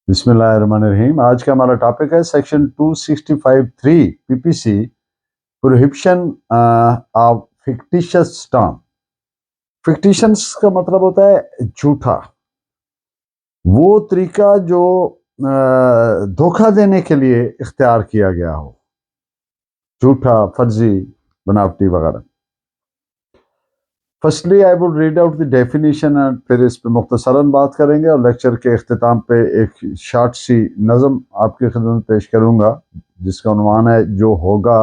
बिस्मिल्लाहिर्रहमानिर्रहीम। आज का हमारा टॉपिक है section 265(3) PPC, prohibition of fictitious stamp. Fictitious का मतलब होता है झूठा, वो तरीका जो धोखा देने के लिए इख्तियार किया गया हो, झूठा, फर्जी, बनावटी वगैरह। Firstly I would read out the definition and फिर इस पे मुख्तसरन बात करेंगे और लेक्चर के इख्तिताम पे एक शॉर्ट सी नज़म आपकी खिदमत पेश करूंगा जिसका उन्वान है जो होगा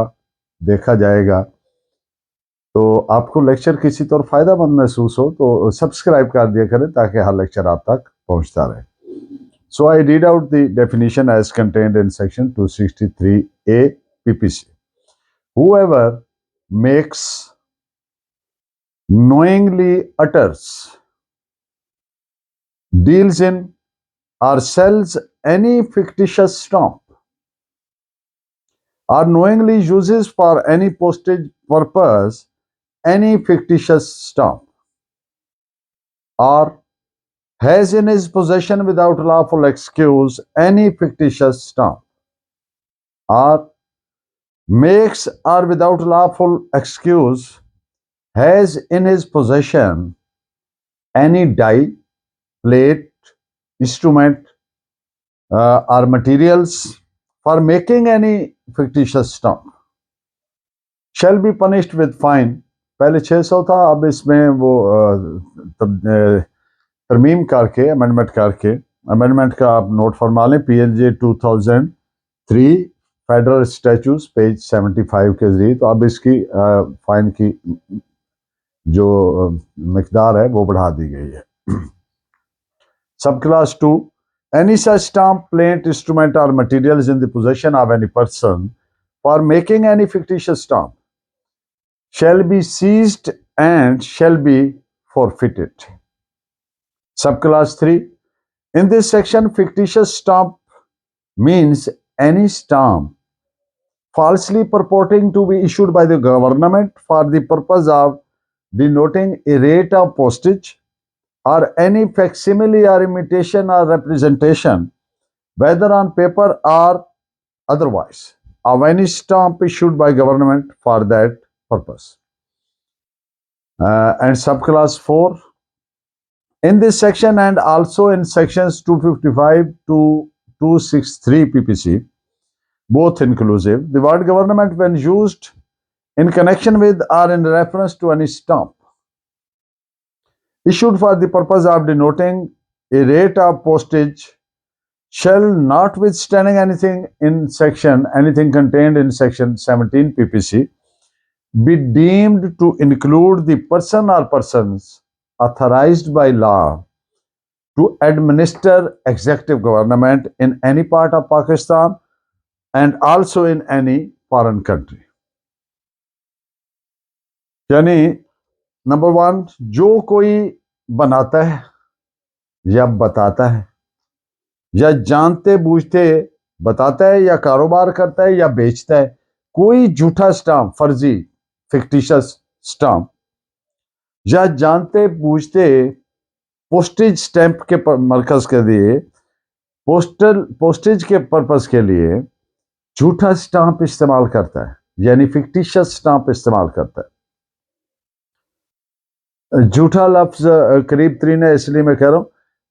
देखा जाएगा। तो आपको लेक्चर किसी तौर फ़ायदामंद महसूस हो तो सब्सक्राइब कर दिया करें ताकि हर लेक्चर आप तक पहुंचता रहे। So I read out the definition as contained in section 263A PPC. Whoever makes, knowingly utters, deals in or sells any fictitious stamp or knowingly uses for any postage purpose any fictitious stamp or has in his possession without lawful excuse any fictitious stamp or makes or without lawful excuse has in his possession any die, plate, instrument or materials for making any fictitious stamp shall be punished with fine. पहले 600 था, अब इसमें वो तरमीम करके amendment करके, amendment का आप नोट फरमा लें, PLJ 2003 फेडरल स्टैट्यूट्स पेज 75 के जरिए। तो अब इसकी फाइन की जो मिकदार है वो बढ़ा दी गई है। सब class 2, any such stamp, plate, instrument or materials in the possession of any person for making any fictitious stamp shall be seized and shall be forfeited. Subclass 3. In this section, fictitious stamp means any stamp falsely purporting to be issued by the government for the purpose of denoting a rate of postage or any facsimile or imitation or representation, whether on paper or otherwise, of any stamp issued by government for that purpose. And subclass 4. In this section and also in sections 255 to 263 PPC, both inclusive, the word government when used in connection with or in reference to any stamp issued for the purpose of denoting a rate of postage shall, notwithstanding anything contained in section 17 PPC, be deemed to include the person or persons authorized by law to administer executive government in any part of Pakistan and also in any foreign country. यानी number 1, जो कोई बनाता है या बताता है या जानते बूझते बताता है या कारोबार करता है या बेचता है कोई झूठा स्टाम्प, फर्जी, फिक्टिशियस स्टाम्प, या जानते बूझते पोस्टेज स्टैंप के मरकज के लिए पोस्टेज के पर्पस के लिए झूठा स्टाम्प इस्तेमाल करता है, यानी फिक्टिशियस स्टाम्प इस्तेमाल करता है। झूठा लफ्ज करीब तरीन है इसलिए मैं कह रहा हूं,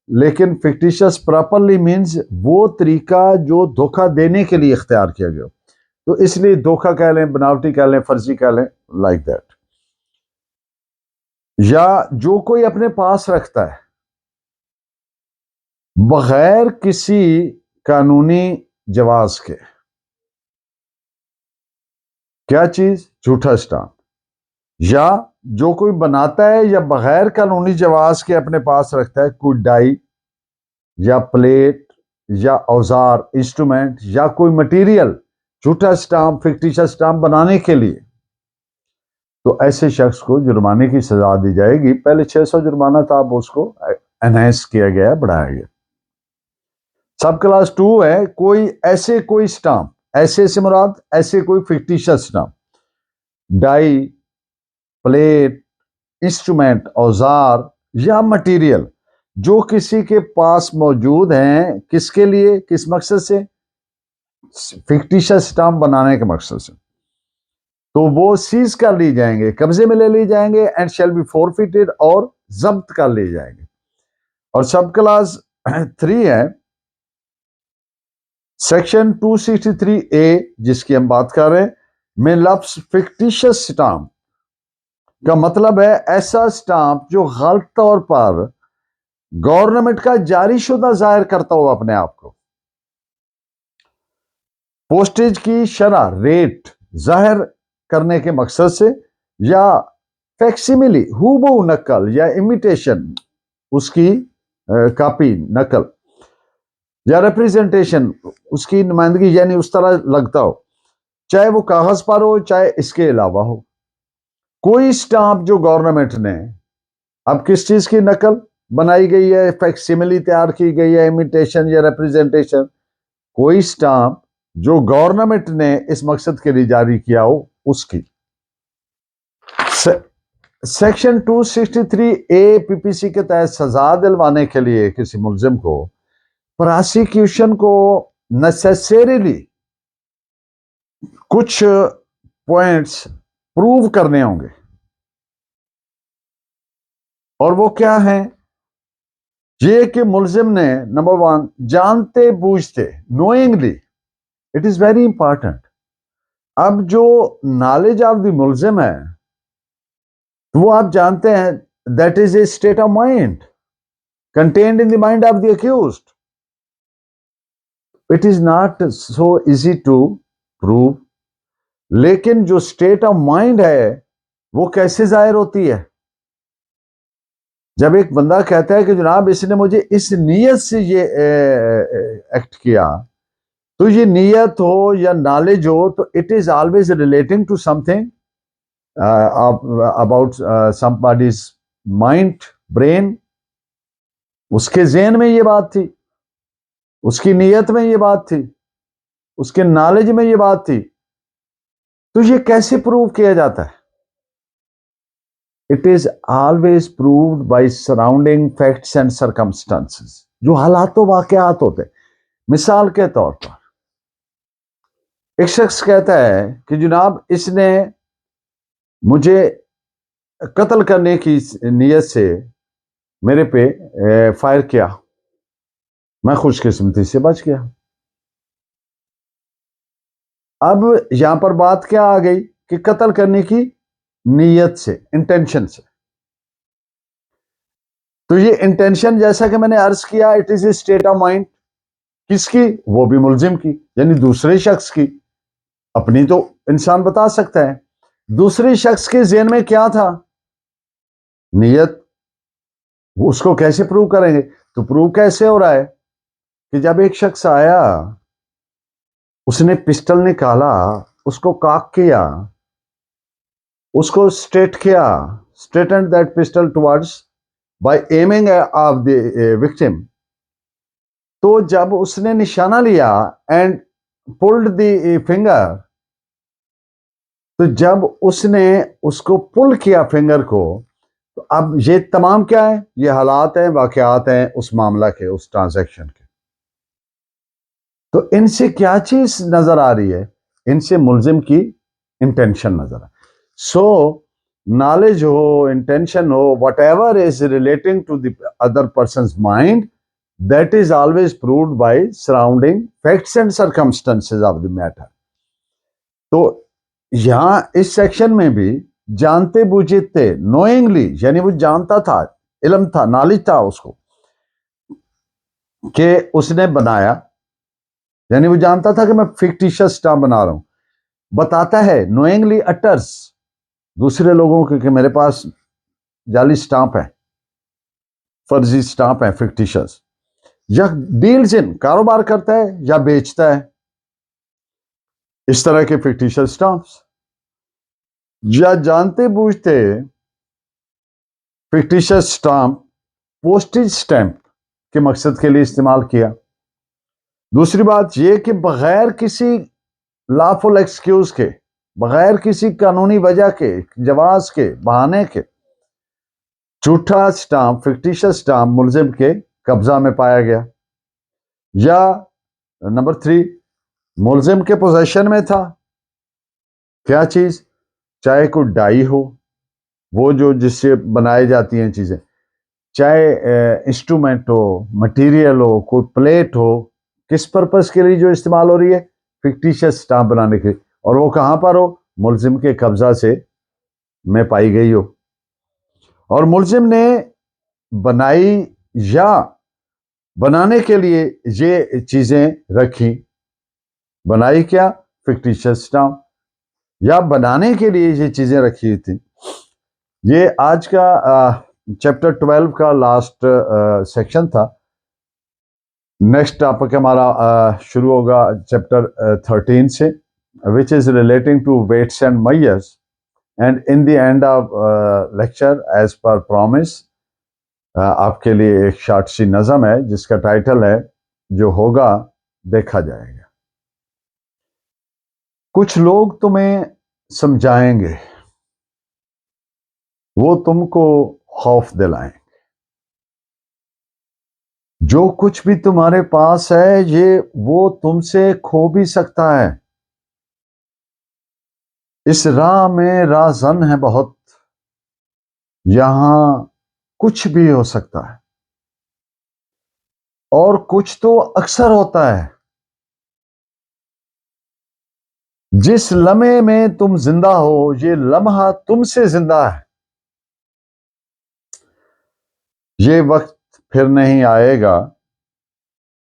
लेकिन फिक्टिशियस प्रॉपरली मीन्स वो तरीका जो धोखा देने के लिए इख्तियार किया गया, तो इसलिए धोखा कह लें, बनावटी कह लें, फर्जी कह लें, लाइक दैट। या जो कोई अपने पास रखता है बगैर किसी कानूनी जवाज के, क्या चीज? झूठा स्टाम्प। या जो कोई बनाता है या बगैर कानूनी जवाज के अपने पास रखता है कोई डाई या प्लेट या औजार, इंस्ट्रूमेंट या कोई मटेरियल झूठा स्टाम्प, फिक्टिशियस स्टाम्प बनाने के लिए, तो ऐसे शख्स को जुर्माने की सजा दी जाएगी। पहले 600 जुर्माना था, अब उसको एनहांस किया गया, बढ़ाया गया। सब क्लास 2 है कोई स्टाम्प, ऐसे से मुराद ऐसे कोई fictitious stamp, die, plate, instrument, औजार या मटेरियल जो किसी के पास मौजूद हैं, किसके लिए, किस मकसद से, फिक्टिशियस स्टाम्प बनाने के मकसद से, तो वो सीज कर ली जाएंगे, कब्जे में ले ली जाएंगे, एंड शैल बी फोरफिटेड, और जब्त कर ली जाएंगे। और सब क्लास 3 है सेक्शन 263A जिसकी हम बात कर रहे हैं, में लफ्ज फिक्टिशियस स्टाम्प का मतलब है ऐसा स्टाम्प जो गलत तौर पर गवर्नमेंट का जारी शुदा जाहिर करता हो अपने आप को, पोस्टेज की शरह रेट जाहिर करने के मकसद से, या फैक्सिमिली हूबहू नकल या इमिटेशन उसकी कॉपी नकल, या रिप्रेजेंटेशन उसकी नुमाइंदगी, यानी उस तरह लगता हो, चाहे वो कागज पर हो चाहे इसके अलावा हो। कोई स्टाम्प जो गवर्नमेंट ने, अब किस चीज की नकल बनाई गई है, फैक्सिमिली तैयार की गई है, इमिटेशन या रिप्रेजेंटेशन, कोई स्टाम्प जो गवर्नमेंट ने इस मकसद के लिए जारी किया हो उसकी। सेक्शन 263A पीपीसी के तहत सजा दिलवाने के लिए किसी मुलजिम को प्रोसिक्यूशन को नेसेसरीली कुछ पॉइंट्स प्रूव करने होंगे, और वो क्या है, ये कि मुलजिम ने नंबर 1 जानते बूझते, knowingly, it is very important. अब जो नॉलेज ऑफ द मुलजिम है वो आप जानते हैं, that is a state of mind contained in the mind of the accused. It is not so easy to prove, लेकिन जो स्टेट ऑफ माइंड है वो कैसे जाहिर होती है? जब एक बंदा कहता है कि जनाब इसने मुझे इस नीयत से ये एक्ट किया, तो ये नीयत हो या नॉलेज हो, तो it is always relating to something about somebody's mind, brain. उसके ज़हन में ये बात थी, उसकी नीयत में ये बात थी, उसके नॉलेज में ये बात थी, तो ये कैसे प्रूव किया जाता है? It is always proved by surrounding facts and circumstances, जो हालात वाकयात होते। मिसाल के तौर पर एक शख्स कहता है कि जनाब इसने मुझे कत्ल करने की नीयत से मेरे पे फायर किया, मैं खुशकिस्मती से बच गया। अब यहां पर बात क्या आ गई कि कत्ल करने की नीयत से, इंटेंशन से। तो ये इंटेंशन, जैसा कि मैंने अर्ज किया, it is a state of mind. किसकी? वो भी मुलजिम की, यानी दूसरे शख्स की। अपनी तो इंसान बता सकता है, दूसरे शख्स के ज़हन में क्या था, नीयत, उसको कैसे प्रूव करेंगे? तो प्रूव कैसे हो रहा है कि जब एक शख्स आया, उसने पिस्टल निकाला, उसको कॉक किया, उसको स्ट्रेट किया, straighten that pistol towards by aiming of the victim. तो जब उसने निशाना लिया एंड पुल्ड द फिंगर, तो जब उसने उसको पुल किया फिंगर को, तो अब ये तमाम क्या है, ये हालात हैं, वाकयात हैं उस मामला के, उस ट्रांजैक्शन के। तो इनसे क्या चीज नजर आ रही है? इनसे मुलजिम की इंटेंशन नजर आ। सो नॉलेज हो, इंटेंशन हो, whatever is relating to the other person mind, that is always proved by surrounding facts and circumstances of the matter. तो यहां इस सेक्शन में भी जानते बूझते, नोइंगली, यानी वो जानता था, इल्म था, नॉलेज था उसको कि उसने बनाया, यानी वो जानता था कि मैं फिक्टिशियस स्टाम्प बना रहा हूं। बताता है नोइंगली अटर्स दूसरे लोगों के कि मेरे पास जाली स्टाम्प है, फर्जी स्टाम्प है, फिक्टिशियस। या डील्स इन, कारोबार करता है या बेचता है इस तरह के फिक्टिशियस स्टाम्प्स। या जानते बूझते फिक्टिशियस स्टाम्प पोस्टेज स्टैंप के मकसद के लिए इस्तेमाल किया। दूसरी बात यह कि बगैर किसी लॉफुल एक्सक्यूज के, बगैर किसी कानूनी वजह के, जवाज के, बहाने के, झूठा स्टाम्प, फिक्टिशियस स्टाम्प मुलजिम के कब्जा में पाया गया, या नंबर 3 मुलजिम के पोजेशन में था। क्या चीज? चाहे कोई डाई हो, वो जो जिससे बनाई जाती हैं चीजें, चाहे इंस्ट्रूमेंट हो, मटेरियल हो, कोई प्लेट हो, किस पर्पस के लिए जो इस्तेमाल हो रही है? फिक्टिशियस स्टाम्प बनाने के लिए। और वो कहां पर हो? मुलजिम के कब्जा से में पाई गई हो। और मुलजिम ने बनाई या बनाने के लिए ये चीजें रखी। बनाई क्या? Fictitious stamp. या बनाने के लिए ये चीजें रखी थी। ये आज का चैप्टर 12 का लास्ट सेक्शन था। नेक्स्ट टॉपिक हमारा शुरू होगा चैप्टर 13 से, which is relating to weights and measures. And in the end of lecture, as per promise, आपके लिए एक शॉर्ट सी नज़म है जिसका टाइटल है जो होगा देखा जाएगा। कुछ लोग तुम्हें समझाएंगे, वो तुमको खौफ दिलाएंगे। जो कुछ भी तुम्हारे पास है ये वो तुमसे खो भी सकता है। इस राह में राज़न है बहुत, यहां कुछ भी हो सकता है। और कुछ तो अक्सर होता है। जिस लम्हे में तुम जिंदा हो ये लम्हा तुमसे जिंदा है। ये वक्त फिर नहीं आएगा,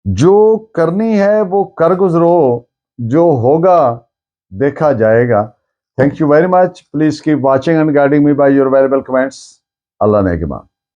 जो करनी है वो कर गुजरो, जो होगा देखा जाएगा। Thank you very much. Please keep watching and guiding me by your variable comments. Allah ने के बाद।